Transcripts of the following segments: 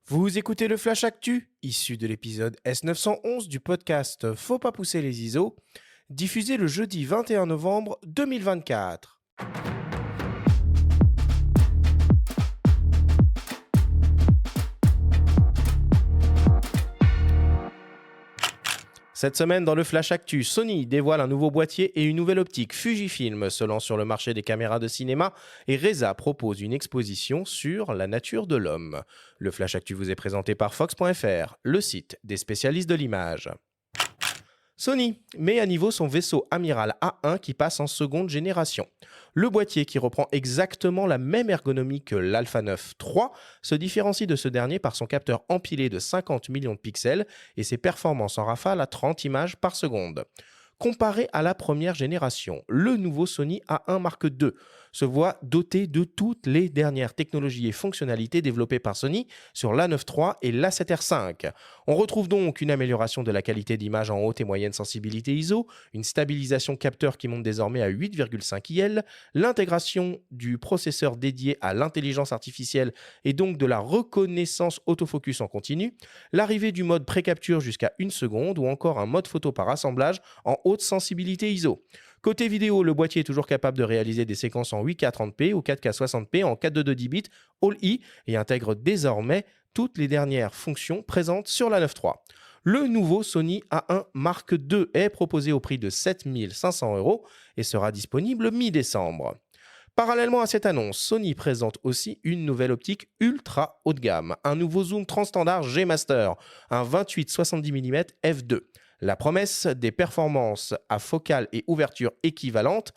Vous écoutez le Flash Actu, issu de l'épisode S911 du podcast Faut pas pousser les ISO, diffusé le jeudi 21 novembre 2024. Cette semaine, dans le Flash Actu, Sony dévoile un nouveau boîtier et une nouvelle optique. Fujifilm se lance sur le marché des caméras de cinéma et Reza propose une exposition sur la nature de l'homme. Le Flash Actu vous est présenté par Fox.fr, le site des spécialistes de l'image. Sony met à niveau son vaisseau amiral A1 qui passe en seconde génération. Le boîtier, qui reprend exactement la même ergonomie que l'Alpha 9 III, se différencie de ce dernier par son capteur empilé de 50 millions de pixels et ses performances en rafale à 30 images par seconde. Comparé à la première génération, le nouveau Sony A1 Mark II se voit doté de toutes les dernières technologies et fonctionnalités développées par Sony sur l'A9 III et l'A7R5. On retrouve donc une amélioration de la qualité d'image en haute et moyenne sensibilité ISO, une stabilisation capteur qui monte désormais à 8,5 IL, l'intégration du processeur dédié à l'intelligence artificielle et donc de la reconnaissance autofocus en continu, l'arrivée du mode pré-capture jusqu'à 1 seconde ou encore un mode photo par assemblage en haute sensibilité ISO. Côté vidéo, le boîtier est toujours capable de réaliser des séquences en 8K 30p ou 4K 60p en 422 10 bits All-E et intègre désormais toutes les dernières fonctions présentes sur la 9 III. Le nouveau Sony A1 Mark II est proposé au prix de 7 500 € et sera disponible mi-décembre. Parallèlement à cette annonce, Sony présente aussi une nouvelle optique ultra haut de gamme, un nouveau zoom transstandard G-Master, un 28-70 mm f2. La promesse des performances à focale et ouverture équivalentes,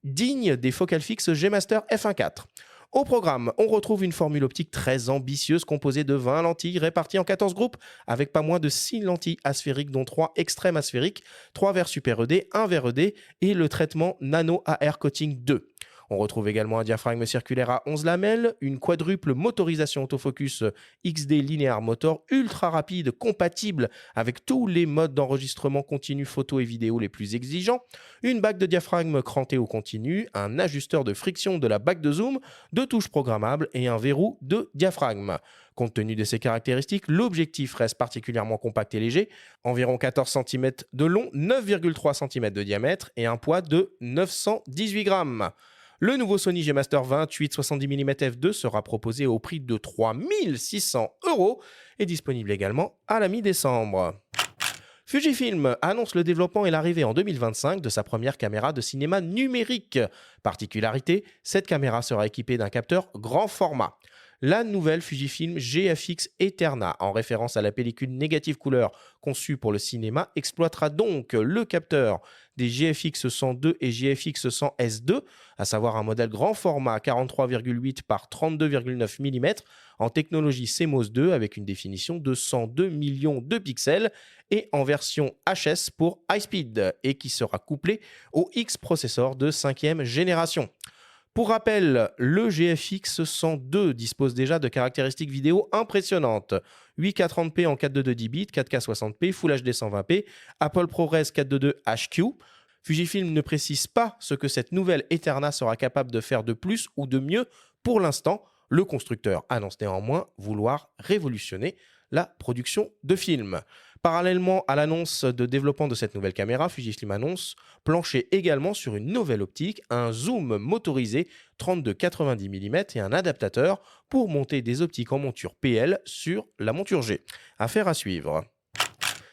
digne des focales fixes G-Master f1.4. Au programme, on retrouve une formule optique très ambitieuse composée de 20 lentilles réparties en 14 groupes, avec pas moins de 6 lentilles asphériques, dont 3 extrêmes asphériques, 3 verres Super ED, 1 verre ED et le traitement Nano AR Coating 2. On retrouve également un diaphragme circulaire à 11 lamelles, une quadruple motorisation autofocus XD Linear Motor ultra rapide, compatible avec tous les modes d'enregistrement continu photo et vidéo les plus exigeants, une bague de diaphragme crantée au continu, un ajusteur de friction de la bague de zoom, 2 touches programmables et un verrou de diaphragme. Compte tenu de ces caractéristiques, l'objectif reste particulièrement compact et léger, environ 14 cm de long, 9,3 cm de diamètre et un poids de 918 grammes. Le nouveau Sony G-Master 28-70 mm f2 sera proposé au prix de 3 600 € et disponible également à la mi-décembre. Fujifilm annonce le développement et l'arrivée en 2025 de sa première caméra de cinéma numérique. Particularité, cette caméra sera équipée d'un capteur grand format. La nouvelle Fujifilm GFX Eterna, en référence à la pellicule négative couleur conçue pour le cinéma, exploitera donc le capteur des GFX 102 et GFX 100S2, à savoir un modèle grand format 43,8 par 32,9 mm en technologie CMOS 2 avec une définition de 102 millions de pixels et en version HS pour high speed et qui sera couplé au X processeur de 5e génération. Pour rappel, le GFX 102 dispose déjà de caractéristiques vidéo impressionnantes. 8K 30p en 422 10 bits, 4K 60p, Full HD 120p, Apple ProRes 422 HQ. Fujifilm ne précise pas ce que cette nouvelle Eterna sera capable de faire de plus ou de mieux. Pour l'instant, le constructeur annonce néanmoins vouloir révolutionner la production de films. Parallèlement à l'annonce de développement de cette nouvelle caméra, Fujifilm annonce plancher également sur une nouvelle optique, un zoom motorisé 32-90 mm et un adaptateur pour monter des optiques en monture PL sur la monture G. Affaire à suivre.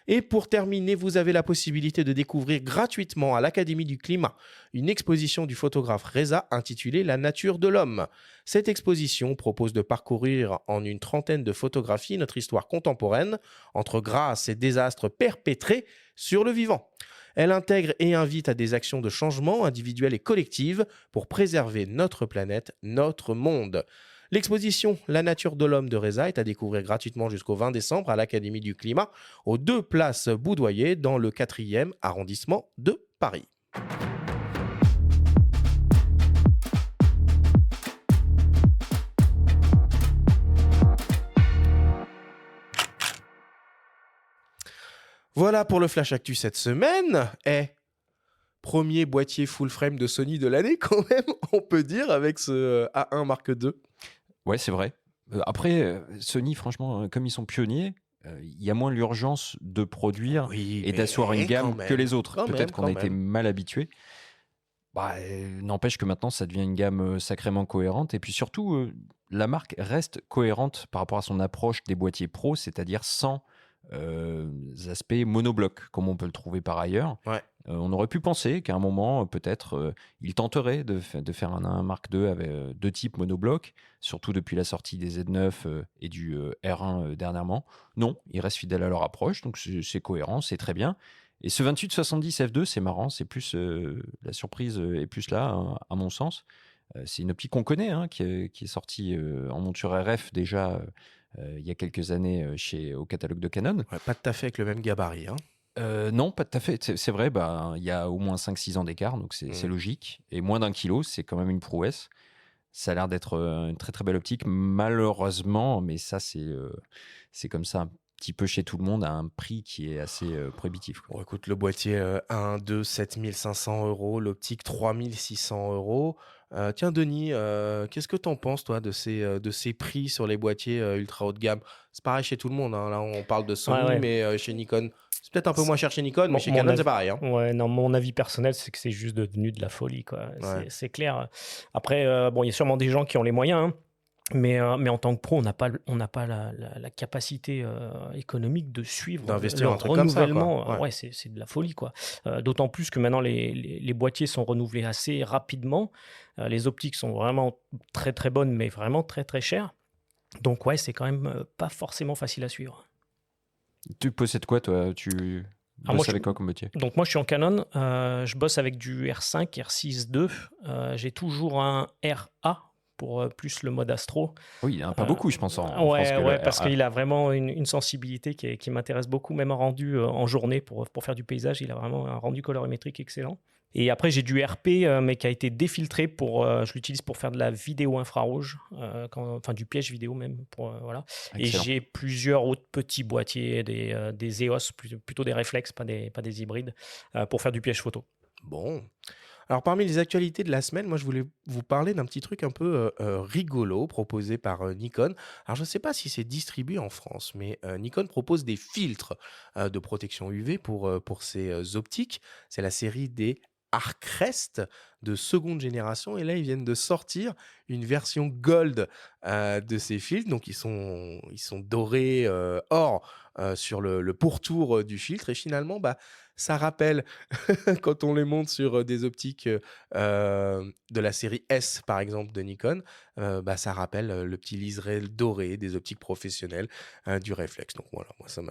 Et pour terminer, vous avez la possibilité de découvrir gratuitement à l'Académie du Climat une exposition du photographe Reza intitulée La nature de l'homme. Cette exposition propose de parcourir en une trentaine de photographies notre histoire contemporaine entre grâce et désastres perpétrés sur le vivant. Elle intègre et invite à des actions de changement individuelles et collectives pour préserver notre planète, notre monde. L'exposition La nature de l'homme de Reza est à découvrir gratuitement jusqu'au 20 décembre à l'Académie du Climat, aux 2 places Boudoyer dans le 4e arrondissement de Paris. Voilà pour le Flash Actu cette semaine. Premier boîtier full frame de Sony de l'année quand même, on peut dire, avec ce A1 Mark II. Ouais, c'est vrai. Après, Sony, franchement, comme ils sont pionniers, il y a moins l'urgence de produire Oui, et d'asseoir une mais quand gamme que même, les autres. quand Peut-être même, qu'on a quand été même. mal habitués. N'empêche que maintenant, ça devient une gamme sacrément cohérente. Et puis surtout, la marque reste cohérente par rapport à son approche des boîtiers pro, c'est-à-dire sans aspects monoblocs, comme on peut le trouver par ailleurs. Ouais. On aurait pu penser qu'à un moment, peut-être, il tenterait de faire un Mark II avec deux types monoblocs, surtout depuis la sortie des Z9 et du R1 dernièrement. Non, ils restent fidèles à leur approche, donc c'est cohérent, c'est très bien. Et ce 2870 F2, c'est marrant, c'est plus la surprise est plus là, hein, à mon sens. C'est une optique qu'on connaît, hein, qui est sortie en monture RF déjà il y a quelques années au catalogue de Canon. Ouais, pas tout à fait avec le même gabarit. Hein. Non, pas tout à fait. C'est vrai, il y a au moins 5-6 ans d'écart, donc c'est Mm. logique. Et moins d'un kilo, c'est quand même une prouesse. Ça a l'air d'être une très très belle optique. Malheureusement, mais ça c'est comme ça un petit peu chez tout le monde, à un prix qui est assez prohibitif, quoi. Bon, écoute, le boîtier 1, 2, 7 500 €, l'optique 3 600 €. Tiens, Denis, qu'est-ce que t'en penses, toi, de ces prix sur les boîtiers ultra haut de gamme? C'est pareil chez tout le monde, hein. Là, on parle de Ouais, Sony, ouais. mais chez Nikon, c'est peut-être un peu C'est- moins cher chez Nikon, mais Mon, chez mon Canon, c'est avis, pareil. Hein. ouais, non, mon avis personnel, c'est que c'est juste devenu de la folie, quoi. Ouais. C'est clair. Après, bon, il y a sûrement des gens qui ont les moyens, hein, mais en tant que pro, on n'a pas la capacité économique de suivre D'investir le un truc comme ça, quoi. renouvellement. Ouais. Ouais, c'est de la folie, quoi. D'autant plus que maintenant, les boîtiers sont renouvelés assez rapidement. Les optiques sont vraiment très, très bonnes, mais vraiment très, très chères. Donc, ouais, c'est quand même pas forcément facile à suivre. Tu possèdes quoi, toi? Tu moi, bosses je- avec quoi comme boîtier? Donc moi je suis en Canon, je bosse avec du R5, R6 II, j'ai toujours un RA pour plus le mode astro. Oui, il y en a pas beaucoup, je pense, en France Ouais, que le ouais, parce RA. qu'il a vraiment une sensibilité qui m'intéresse beaucoup, même en rendu en journée pour faire du paysage, il a vraiment un rendu colorimétrique excellent. Et après j'ai du RP, mais qui a été défiltré je l'utilise pour faire de la vidéo infrarouge, enfin du piège vidéo même, voilà. Excellent. Et j'ai plusieurs autres petits boîtiers, des EOS, plutôt des réflexes, pas des hybrides, pour faire du piège photo. Bon. Alors, parmi les actualités de la semaine, moi, je voulais vous parler d'un petit truc un peu rigolo proposé par Nikon. Alors, je ne sais pas si c'est distribué en France, mais Nikon propose des filtres de protection UV pour ses optiques. C'est la série des Arcrest de seconde génération. Et là, ils viennent de sortir une version gold de ces filtres. Donc, ils sont dorés or sur le pourtour du filtre. Et finalement, ça rappelle quand on les monte sur des optiques de la série S, par exemple, de Nikon, ça rappelle le petit liseré doré des optiques professionnelles du réflexe. Donc voilà, moi, ça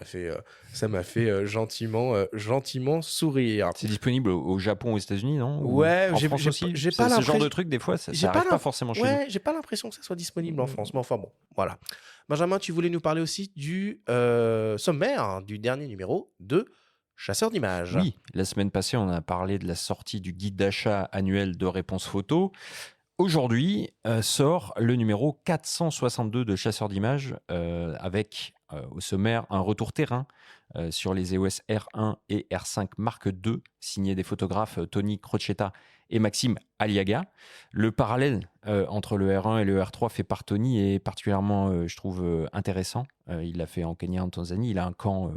m'a fait gentiment sourire. C'est disponible au Japon, aux États-Unis, non? Ou Ouais, en j'ai France j'ai aussi? j'ai Ce pas genre l'impression. de truc, des fois, ça J'ai pas arrive pas l'imp- forcément chez nous. Ouais, j'ai pas l'impression que ça soit disponible en France, mais enfin bon, voilà. Benjamin, tu voulais nous parler aussi du sommaire, hein, du dernier numéro de Chasseur d'images. Oui, la semaine passée, on a parlé de la sortie du guide d'achat annuel de Réponse Photo. Aujourd'hui sort le numéro 462 de Chasseur d'images avec au sommaire un retour terrain sur les EOS R1 et R5 Mark II, signé des photographes Tony Crocetta et Maxime Aliaga. Le parallèle entre le R1 et le R3 fait par Tony est particulièrement, je trouve, intéressant. Il l'a fait en Kenya, en Tanzanie. Il a un camp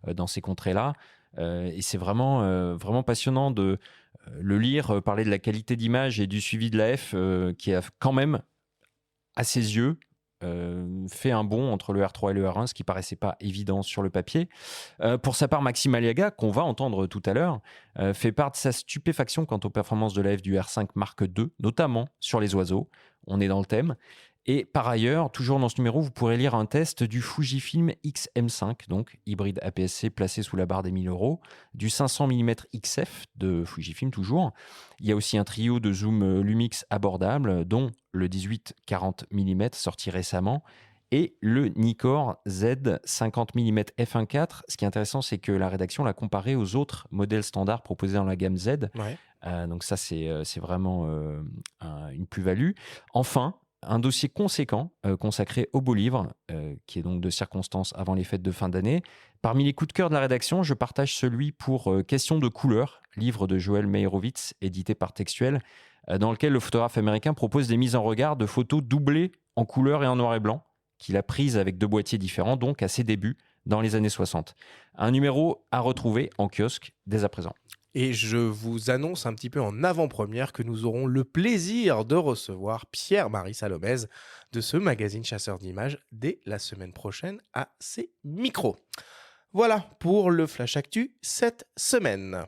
dans ces contrées-là. Et c'est vraiment passionnant de le lire, parler de la qualité d'image et du suivi de l'AF qui a quand même, à ses yeux, fait un bond entre le R3 et le R1, ce qui paraissait pas évident sur le papier. Pour sa part, Maxime Aliaga, qu'on va entendre tout à l'heure, fait part de sa stupéfaction quant aux performances de l'AF du R5 Mark II, notamment sur les oiseaux. On est dans le thème. Et par ailleurs, toujours dans ce numéro, vous pourrez lire un test du Fujifilm X-M5, donc hybride APS-C placé sous la barre des 1000 €, du 500 mm XF de Fujifilm toujours. Il y a aussi un trio de zoom Lumix abordables, dont le 18-40 mm sorti récemment, et le Nikkor Z 50 mm f1.4. Ce qui est intéressant, c'est que la rédaction l'a comparé aux autres modèles standards proposés dans la gamme Z. Ouais. Donc ça, c'est vraiment une plus-value. Enfin, un dossier conséquent consacré au beau livre, qui est donc de circonstance avant les fêtes de fin d'année. Parmi les coups de cœur de la rédaction, je partage celui pour Question de couleur, livre de Joël Meyerowitz, édité par Textuel, dans lequel le photographe américain propose des mises en regard de photos doublées en couleur et en noir et blanc, qu'il a prise avec 2 boîtiers différents, donc à ses débuts dans les années 60. Un numéro à retrouver en kiosque dès à présent. Et je vous annonce un petit peu en avant-première que nous aurons le plaisir de recevoir Pierre-Marie Salomez de ce magazine Chasseur d'images dès la semaine prochaine à ses micros. Voilà pour le Flash Actu cette semaine.